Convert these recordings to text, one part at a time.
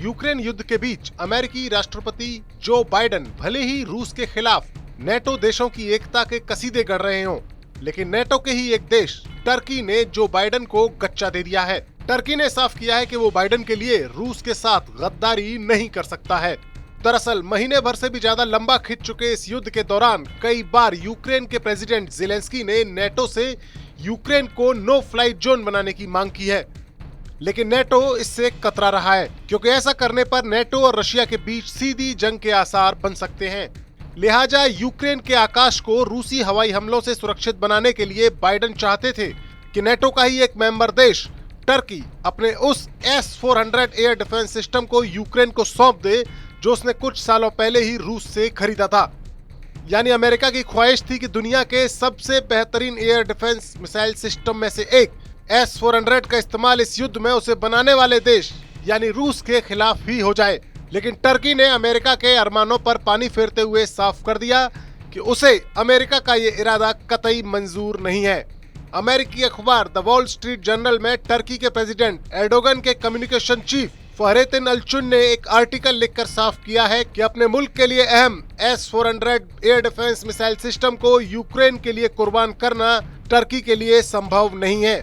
Ukraine युद्ध के बीच अमेरिकी राष्ट्रपति जो बाइडेन भले ही रूस के खिलाफ नेटो देशों की एकता के कसीदे गढ़ रहे हों, लेकिन नेटो के ही एक देश टर्की ने जो बाइडेन को गच्चा दे दिया है। टर्की ने साफ किया है कि वो बाइडेन के लिए रूस के साथ गद्दारी नहीं कर सकता है। दरअसल महीने भर से भी ज्यादा लंबा खिंच चुके इस युद्ध के दौरान कई बार यूक्रेन के प्रेसिडेंट ज़ेलेंस्की ने नेटो से यूक्रेन को नो फ्लाइट जोन बनाने की मांग की है, लेकिन नेटो इससे कतरा रहा है, क्योंकि ऐसा करने पर नेटो और रशिया के बीच सीधी जंग के आसार बन सकते हैं। लिहाजा यूक्रेन के आकाश को रूसी हवाई हमलों से सुरक्षित बनाने के लिए बाइडेन चाहते थे कि नेटो का ही एक मेंबर देश टर्की अपने उस S-400 एयर डिफेंस सिस्टम को यूक्रेन को सौंप दे, जो उसने कुछ सालों पहले ही रूस से खरीदा था। यानी अमेरिका की ख्वाहिश थी कि दुनिया के सबसे बेहतरीन एयर डिफेंस मिसाइल सिस्टम में से एक S-400 का इस्तेमाल इस युद्ध में उसे बनाने वाले देश यानी रूस के खिलाफ ही हो जाए। लेकिन टर्की ने अमेरिका के अरमानों पर पानी फेरते हुए साफ कर दिया कि उसे अमेरिका का ये इरादा कतई मंजूर नहीं है। अमेरिकी अखबार द वॉल स्ट्रीट जर्नल में टर्की के प्रेसिडेंट एर्डोगन के कम्युनिकेशन चीफ फहरेतिन अल्चुन ने एक आर्टिकल लिखकर साफ किया है कि अपने मुल्क के लिए अहम S-400 air defence missile system को यूक्रेन के लिए कुर्बान करना टर्की के लिए संभव नहीं है।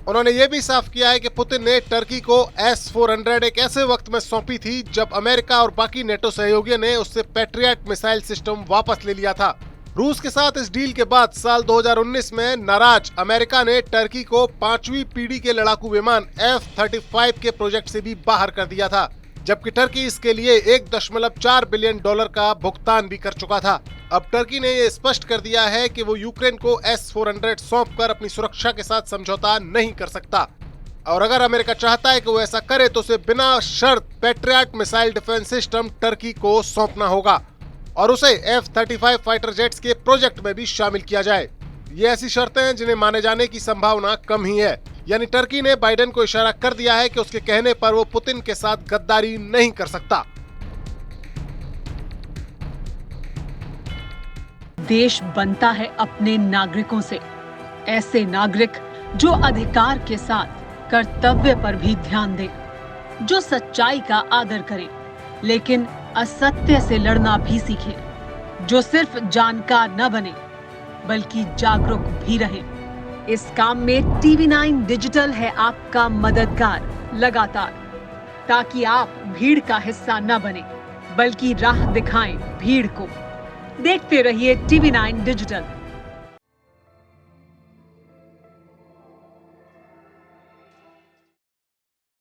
उन्होंने ये भी साफ किया है कि पुतिन ने टर्की को S-400 एक ऐसे वक्त में सौंपी थी जब अमेरिका और बाकी नेटो सहयोगियों ने उससे पैट्रियट मिसाइल सिस्टम वापस ले लिया था। रूस के साथ इस डील के बाद साल 2019 में नाराज अमेरिका ने टर्की को 5वीं पीढ़ी के लड़ाकू विमान F-35 के प्रोजेक्ट से भी बाहर कर दिया था, जबकि टर्की इसके लिए $1.4 बिलियन का भुगतान भी कर चुका था। अब टर्की ने ये स्पष्ट कर दिया है कि वो यूक्रेन को S-400 सौंपकर अपनी सुरक्षा के साथ समझौता नहीं कर सकता, और अगर अमेरिका चाहता है कि वो ऐसा करे तो उसे बिना शर्त patriot missile defence system Turkey को सौंपना होगा और उसे F-35 फाइटर जेट्स के प्रोजेक्ट में भी शामिल किया जाए। ये ऐसी शर्तें हैं जिन्हें माने जाने की संभावना कम ही है। यानी टर्की ने बाइडेन को इशारा कर दिया है कि उसके कहने पर वो पुतिन के साथ गद्दारी नहीं कर सकता। देश बनता है अपने नागरिकों से, ऐसे नागरिक जो अधिकार के साथ कर्तव्य पर भी ध्यान दें, जो सच्चाई का आदर करें लेकिन असत्य से लड़ना भी सीखें, जो सिर्फ जानकार न बने बल्कि जागरूक भी रहें। इस काम में TV9 डिजिटल है आपका मददगार लगातार, ताकि आप भीड़ का हिस्सा न बने बल्कि राह दिखाएं भीड़ को। देखते रहिए TV9 डिजिटल।